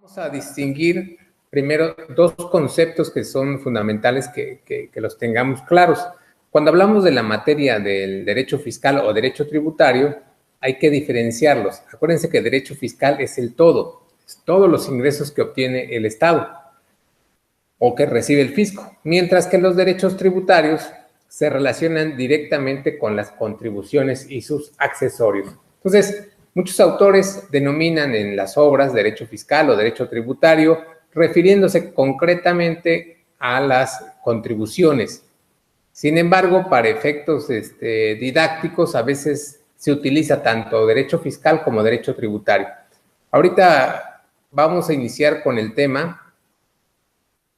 Vamos a distinguir primero dos conceptos que son fundamentales que los tengamos claros. Cuando hablamos de la materia del derecho fiscal o derecho tributario, hay que diferenciarlos. Acuérdense que derecho fiscal es el todo, es todos los ingresos que obtiene el Estado o que recibe el fisco, mientras que los derechos tributarios se relacionan directamente con las contribuciones y sus accesorios. Entonces, muchos autores denominan en las obras derecho fiscal o derecho tributario, refiriéndose concretamente a las contribuciones. Sin embargo, para efectos didácticos, a veces se utiliza tanto derecho fiscal como derecho tributario. Ahorita vamos a iniciar con el tema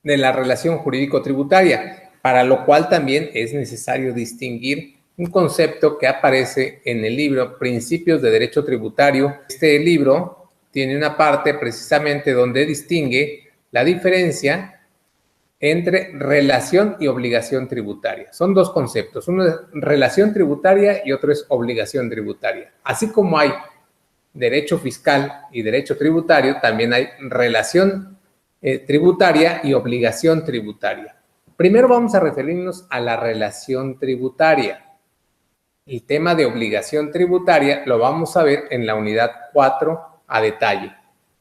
de la relación jurídico-tributaria, para lo cual también es necesario distinguir un concepto que aparece en el libro Principios de Derecho Tributario. Este libro tiene una parte precisamente donde distingue la diferencia entre relación y obligación tributaria. Son dos conceptos, uno es relación tributaria y otro es obligación tributaria. Así como hay derecho fiscal y derecho tributario, también hay relación tributaria y obligación tributaria. Primero vamos a referirnos a la relación tributaria. El tema de obligación tributaria lo vamos a ver en la unidad 4 a detalle.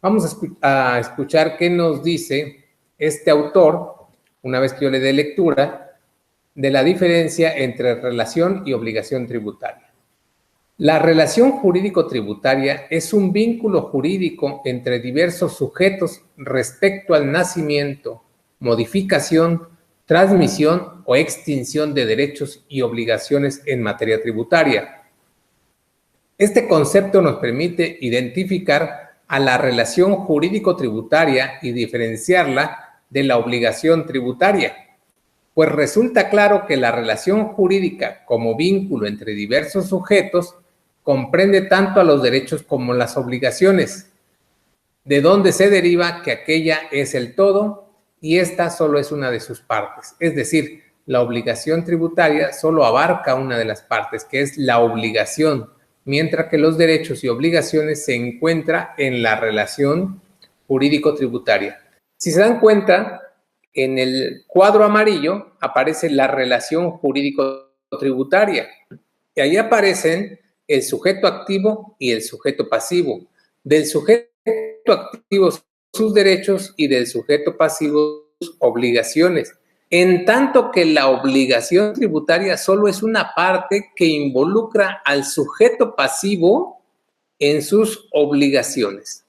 Vamos a escuchar qué nos dice este autor, una vez que yo le dé lectura, de la diferencia entre relación y obligación tributaria. La relación jurídico-tributaria es un vínculo jurídico entre diversos sujetos respecto al nacimiento, modificación, transmisión o extinción de derechos y obligaciones en materia tributaria. Este concepto nos permite identificar a la relación jurídico-tributaria y diferenciarla de la obligación tributaria, pues resulta claro que la relación jurídica como vínculo entre diversos sujetos comprende tanto a los derechos como las obligaciones, de donde se deriva que aquella es el todo y esta solo es una de sus partes. Es decir, la obligación tributaria solo abarca una de las partes, que es la obligación, mientras que los derechos y obligaciones se encuentran en la relación jurídico-tributaria. Si se dan cuenta, en el cuadro amarillo aparece la relación jurídico-tributaria y ahí aparecen el sujeto activo y el sujeto pasivo. Del sujeto activo sus derechos y del sujeto pasivo sus obligaciones. En tanto que la obligación tributaria solo es una parte que involucra al sujeto pasivo en sus obligaciones.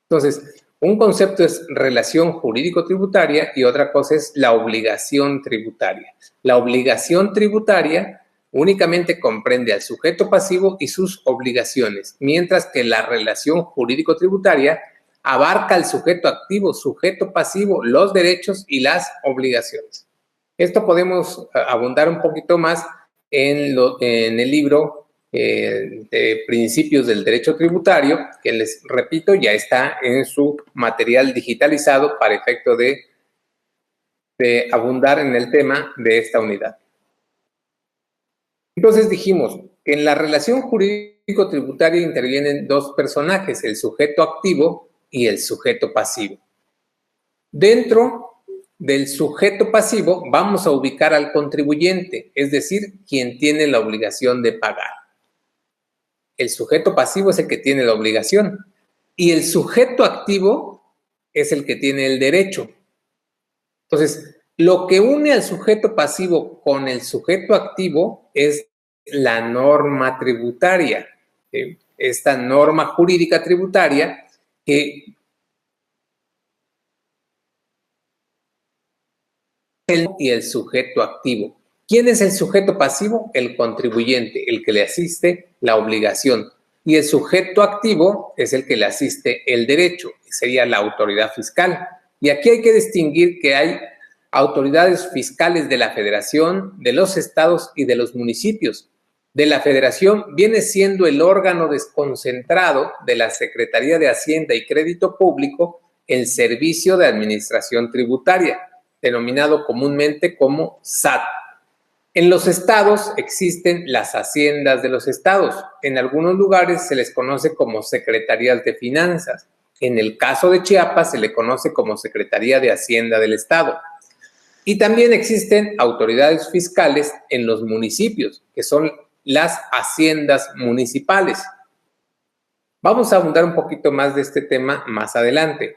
Entonces, un concepto es relación jurídico-tributaria y otra cosa es la obligación tributaria. La obligación tributaria únicamente comprende al sujeto pasivo y sus obligaciones, mientras que la relación jurídico-tributaria abarca al sujeto activo, sujeto pasivo, los derechos y las obligaciones. Esto podemos abundar un poquito más en el libro de Principios del Derecho Tributario, que les repito, ya está en su material digitalizado para efecto de abundar en el tema de esta unidad. Entonces dijimos que en la relación jurídico-tributaria intervienen dos personajes, el sujeto activo y el sujeto pasivo. Dentro del sujeto pasivo vamos a ubicar al contribuyente, es decir, quien tiene la obligación de pagar. El sujeto pasivo es el que tiene la obligación y el sujeto activo es el que tiene el derecho. Entonces, lo que une al sujeto pasivo con el sujeto activo es la norma tributaria, esta norma jurídica tributaria que y el sujeto activo. ¿Quién es el sujeto pasivo? El contribuyente, el que le asiste la obligación. Y el sujeto activo es el que le asiste el derecho, que sería la autoridad fiscal. Y aquí hay que distinguir que hay autoridades fiscales de la Federación, de los estados y de los municipios. De la Federación viene siendo el órgano desconcentrado de la Secretaría de Hacienda y Crédito Público, el Servicio de Administración Tributaria, denominado comúnmente como SAT. En los estados existen las haciendas de los estados. En algunos lugares se les conoce como secretarías de finanzas. En el caso de Chiapas se le conoce como Secretaría de Hacienda del Estado. Y también existen autoridades fiscales en los municipios, que son las haciendas municipales. Vamos a abundar un poquito más de este tema más adelante.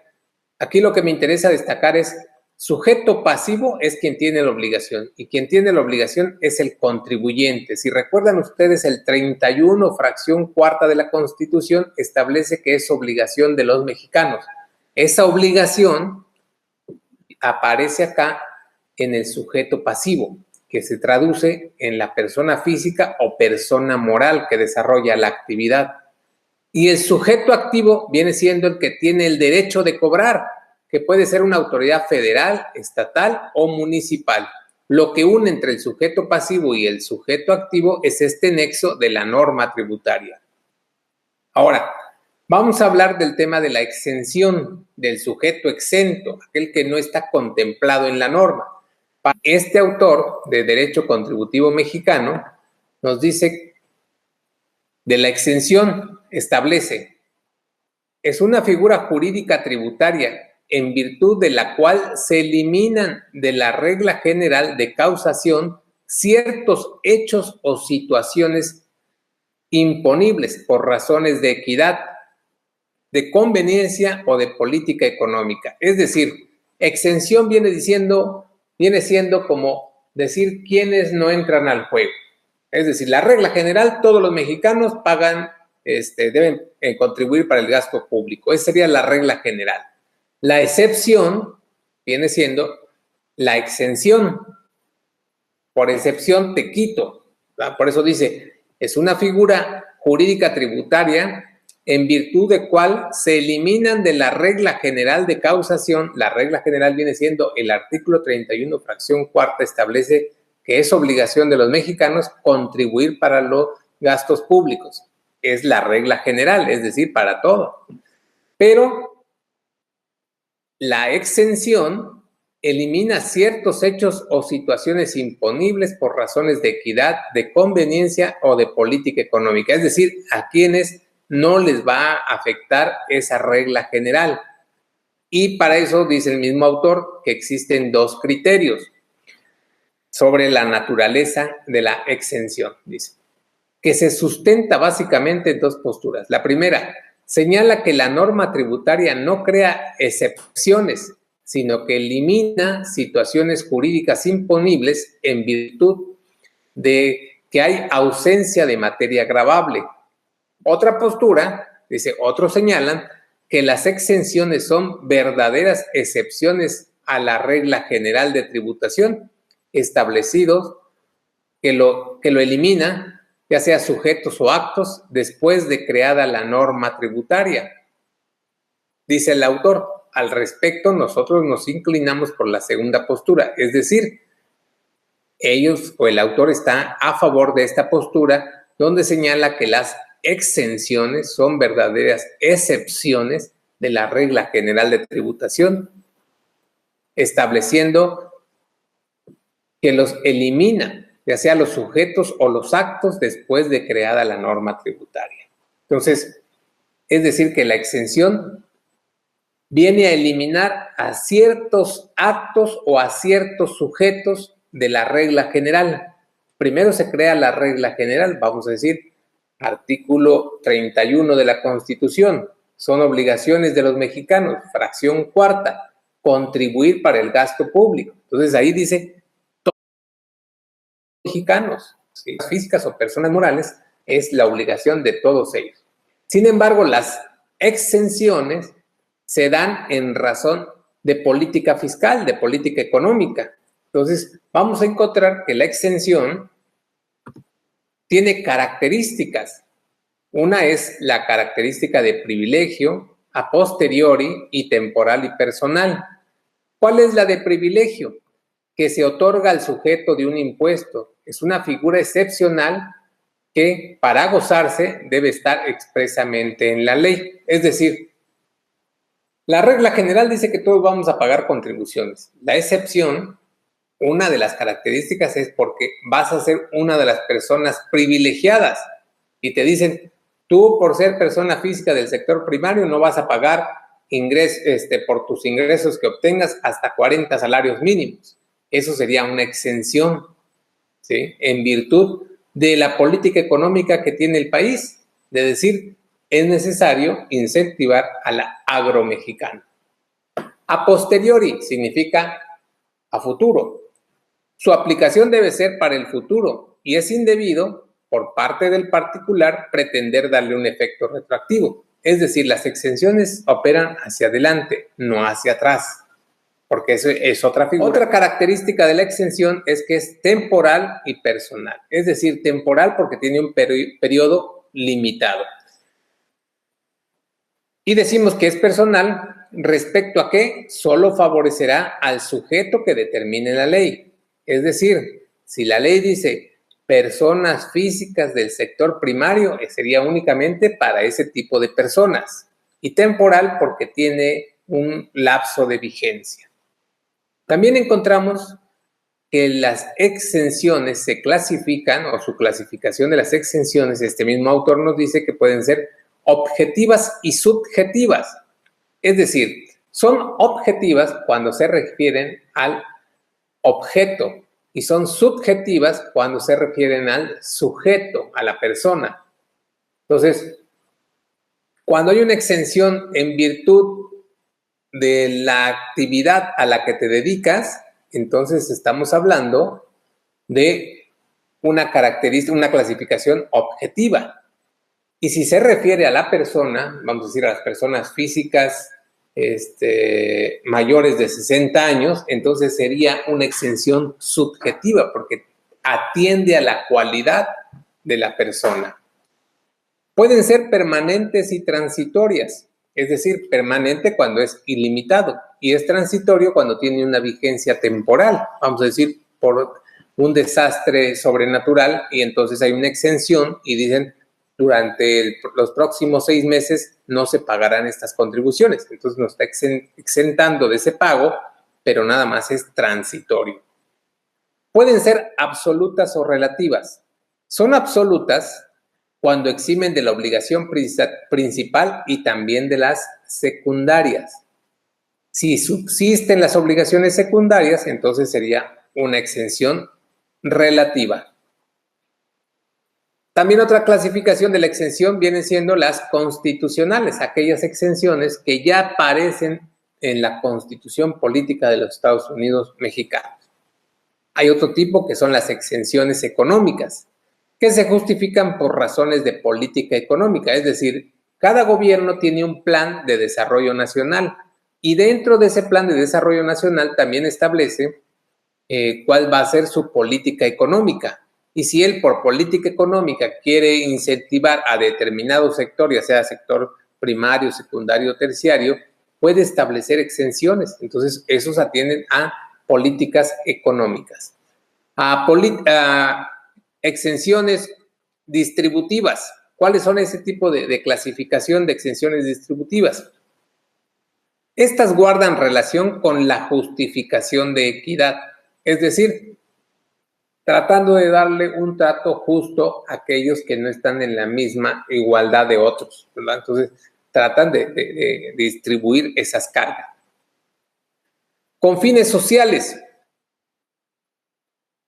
Aquí lo que me interesa destacar es sujeto pasivo es quien tiene la obligación y quien tiene la obligación es el contribuyente. Si recuerdan ustedes, el 31, fracción cuarta de la Constitución establece que es obligación de los mexicanos. Esa obligación aparece acá en el sujeto pasivo, que se traduce en la persona física o persona moral que desarrolla la actividad. Y el sujeto activo viene siendo el que tiene el derecho de cobrar, que puede ser una autoridad federal, estatal o municipal. Lo que une entre el sujeto pasivo y el sujeto activo es este nexo de la norma tributaria. Ahora, vamos a hablar del tema de la exención del sujeto exento, aquel que no está contemplado en la norma. Este autor de Derecho Contributivo Mexicano nos dice de la exención, establece, es una figura jurídica tributaria en virtud de la cual se eliminan de la regla general de causación ciertos hechos o situaciones imponibles por razones de equidad, de conveniencia o de política económica. Es decir, exención viene siendo como decir quiénes no entran al juego. Es decir, la regla general, todos los mexicanos pagan, deben contribuir para el gasto público. Esa sería la regla general. La excepción viene siendo la exención. Por excepción te quito, ¿verdad? Por eso dice, es una figura jurídica tributaria en virtud de cual se eliminan de la regla general de causación. La regla general viene siendo el artículo 31, fracción cuarta, establece que es obligación de los mexicanos contribuir para los gastos públicos. Es la regla general, es decir, para todo. Pero la exención elimina ciertos hechos o situaciones imponibles por razones de equidad, de conveniencia o de política económica. Es decir, a quienes no les va a afectar esa regla general. Y para eso dice el mismo autor que existen dos criterios sobre la naturaleza de la exención. Dice que se sustenta básicamente en dos posturas. La primera, señala que la norma tributaria no crea excepciones, sino que elimina situaciones jurídicas imponibles en virtud de que hay ausencia de materia gravable. Otra postura, dice, otros señalan que las exenciones son verdaderas excepciones a la regla general de tributación, establecidos que lo elimina, ya sea sujetos o actos, después de creada la norma tributaria. Dice el autor, al respecto nosotros nos inclinamos por la segunda postura, es decir, ellos o el autor está a favor de esta postura donde señala que las exenciones son verdaderas excepciones de la regla general de tributación, estableciendo que los elimina, ya sea los sujetos o los actos después de creada la norma tributaria. Entonces, es decir, que la exención viene a eliminar a ciertos actos o a ciertos sujetos de la regla general. Primero se crea la regla general, vamos a decir, artículo 31 de la Constitución, son obligaciones de los mexicanos, fracción cuarta, contribuir para el gasto público. Entonces ahí dice, todos los mexicanos, ¿sí?, físicas o personas morales, es la obligación de todos ellos. Sin embargo, las exenciones se dan en razón de política fiscal, de política económica. Entonces, vamos a encontrar que la exención tiene características. Una es la característica de privilegio, a posteriori y temporal y personal. ¿Cuál es la de privilegio? Que se otorga al sujeto de un impuesto. Es una figura excepcional que para gozarse debe estar expresamente en la ley. Es decir, la regla general dice que todos vamos a pagar contribuciones. La excepción, una de las características es porque vas a ser una de las personas privilegiadas y te dicen, tú por ser persona física del sector primario no vas a pagar por tus ingresos que obtengas hasta 40 salarios mínimos. Eso sería una exención, ¿sí? En virtud de la política económica que tiene el país, de decir, es necesario incentivar a la agromexicana. A posteriori significa a futuro. Su aplicación debe ser para el futuro y es indebido por parte del particular pretender darle un efecto retroactivo. Es decir, las exenciones operan hacia adelante, no hacia atrás, porque eso es otra figura. Otra característica de la exención es que es temporal y personal. Es decir, temporal porque tiene un periodo limitado. Y decimos que es personal respecto a que solo favorecerá al sujeto que determine la ley. Es decir, si la ley dice personas físicas del sector primario, sería únicamente para ese tipo de personas. Y temporal porque tiene un lapso de vigencia. También encontramos que las exenciones se clasifican, o su clasificación de las exenciones, este mismo autor nos dice que pueden ser objetivas y subjetivas. Es decir, son objetivas cuando se refieren al objeto y son subjetivas cuando se refieren al sujeto, a la persona. Entonces, cuando hay una exención en virtud de la actividad a la que te dedicas, entonces estamos hablando de una característica, una clasificación objetiva. Y si se refiere a la persona, vamos a decir a las personas físicas mayores de 60 años, entonces sería una exención subjetiva porque atiende a la cualidad de la persona. Pueden ser permanentes y transitorias, es decir, permanente cuando es ilimitado y es transitorio cuando tiene una vigencia temporal, vamos a decir, por un desastre sobrenatural y entonces hay una exención y dicen durante los próximos 6 meses no se pagarán estas contribuciones. Entonces nos está exentando de ese pago, pero nada más es transitorio. Pueden ser absolutas o relativas. Son absolutas cuando eximen de la obligación principal y también de las secundarias. Si subsisten las obligaciones secundarias, entonces sería una exención relativa. También otra clasificación de la exención vienen siendo las constitucionales, aquellas exenciones que ya aparecen en la Constitución Política de los Estados Unidos mexicanos. Hay otro tipo que son las exenciones económicas, que se justifican por razones de política económica, es decir, cada gobierno tiene un plan de desarrollo nacional y dentro de ese plan de desarrollo nacional también establece cuál va a ser su política económica. Y si él por política económica quiere incentivar a determinado sector, ya sea sector primario, secundario, terciario, puede establecer exenciones. Entonces, esos atienden a políticas económicas. A exenciones distributivas. ¿Cuáles son ese tipo de clasificación de exenciones distributivas? Estas guardan relación con la justificación de equidad, es decir, tratando de darle un trato justo a aquellos que no están en la misma igualdad de otros, ¿verdad? Entonces, tratan de distribuir esas cargas. Con fines sociales,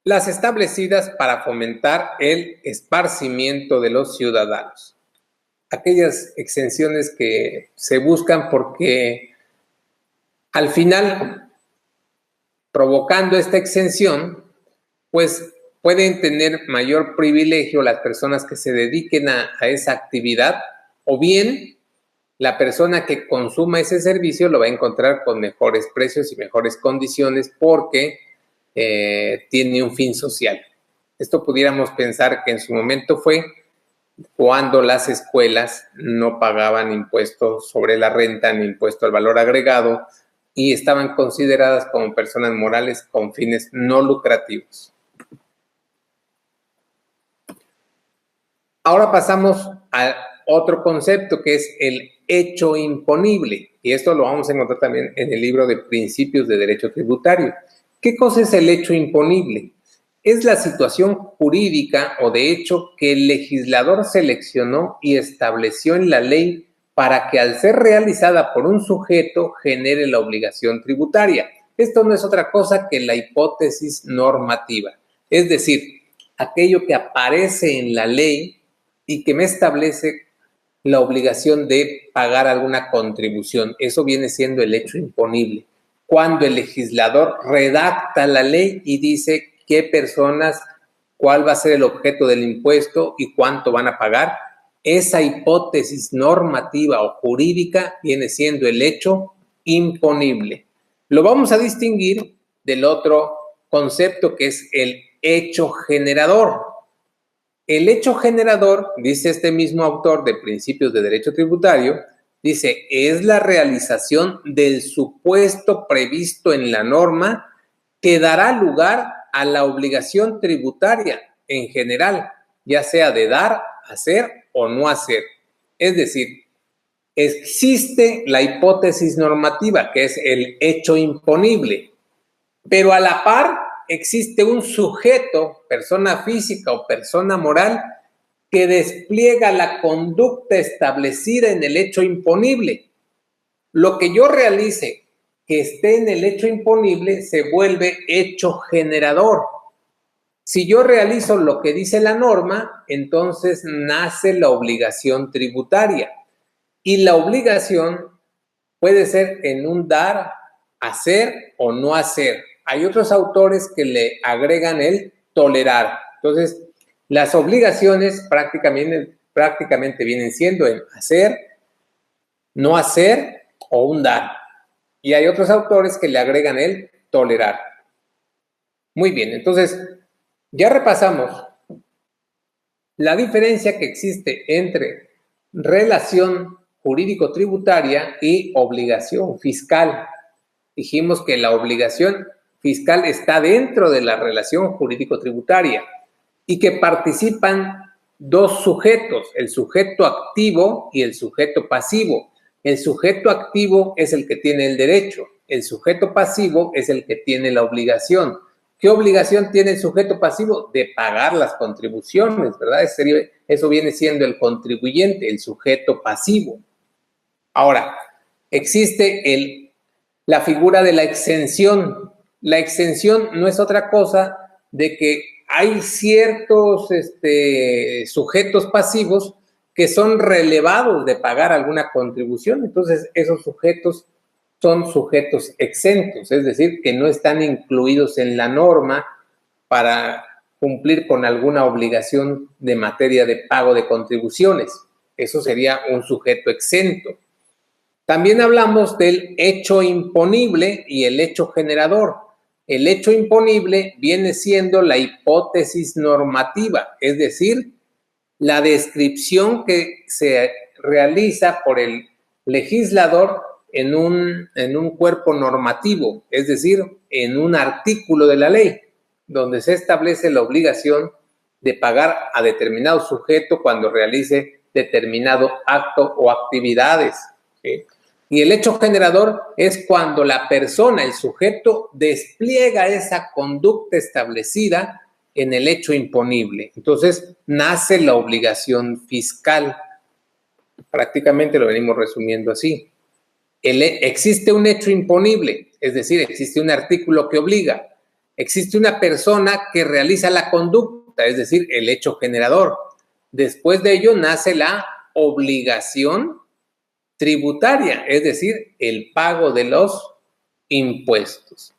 las establecidas para fomentar el esparcimiento de los ciudadanos. Aquellas exenciones que se buscan porque al final, provocando esta exención, pues pueden tener mayor privilegio las personas que se dediquen a esa actividad o bien la persona que consuma ese servicio lo va a encontrar con mejores precios y mejores condiciones porque tiene un fin social. Esto pudiéramos pensar que en su momento fue cuando las escuelas no pagaban impuestos sobre la renta ni impuesto al valor agregado y estaban consideradas como personas morales con fines no lucrativos. Ahora pasamos a otro concepto que es el hecho imponible, y esto lo vamos a encontrar también en el libro de Principios de Derecho Tributario. ¿Qué cosa es el hecho imponible? Es la situación jurídica o de hecho que el legislador seleccionó y estableció en la ley para que al ser realizada por un sujeto genere la obligación tributaria. Esto no es otra cosa que la hipótesis normativa, es decir, aquello que aparece en la ley y que me establece la obligación de pagar alguna contribución. Eso viene siendo el hecho imponible. Cuando el legislador redacta la ley y dice qué personas, cuál va a ser el objeto del impuesto y cuánto van a pagar, esa hipótesis normativa o jurídica viene siendo el hecho imponible. Lo vamos a distinguir del otro concepto que es el hecho generador. El hecho generador, dice este mismo autor de Principios de Derecho Tributario, dice, es la realización del supuesto previsto en la norma que dará lugar a la obligación tributaria en general, ya sea de dar, hacer o no hacer. Es decir, existe la hipótesis normativa, que es el hecho imponible, pero a la par existe un sujeto, persona física o persona moral, que despliega la conducta establecida en el hecho imponible. Lo que yo realice que esté en el hecho imponible se vuelve hecho generador. Si yo realizo lo que dice la norma, entonces nace la obligación tributaria. Y la obligación puede ser en un dar, hacer o no hacer. Hay otros autores que le agregan el tolerar. Entonces, las obligaciones prácticamente vienen siendo en hacer, no hacer o un dar. Y hay otros autores que le agregan el tolerar. Muy bien, entonces ya repasamos la diferencia que existe entre relación jurídico-tributaria y obligación fiscal. Dijimos que la obligación fiscal está dentro de la relación jurídico-tributaria y que participan dos sujetos, el sujeto activo y el sujeto pasivo. El sujeto activo es el que tiene el derecho, el sujeto pasivo es el que tiene la obligación. ¿Qué obligación tiene el sujeto pasivo? De pagar las contribuciones, ¿verdad? Eso viene siendo el contribuyente, el sujeto pasivo. Ahora, existe la figura de la exención. La exención no es otra cosa de que hay ciertos sujetos pasivos que son relevados de pagar alguna contribución. Entonces, esos sujetos son sujetos exentos, es decir, que no están incluidos en la norma para cumplir con alguna obligación de materia de pago de contribuciones. Eso sería un sujeto exento. También hablamos del hecho imponible y el hecho generador. El hecho imponible viene siendo la hipótesis normativa, es decir, la descripción que se realiza por el legislador en un cuerpo normativo, es decir, en un artículo de la ley, donde se establece la obligación de pagar a determinado sujeto cuando realice determinado acto o actividades, ¿sí? Y el hecho generador es cuando la persona, el sujeto, despliega esa conducta establecida en el hecho imponible. Entonces, nace la obligación fiscal. Prácticamente lo venimos resumiendo así. Existe un hecho imponible, es decir, existe un artículo que obliga. Existe una persona que realiza la conducta, es decir, el hecho generador. Después de ello nace la obligación tributaria, es decir, el pago de los impuestos.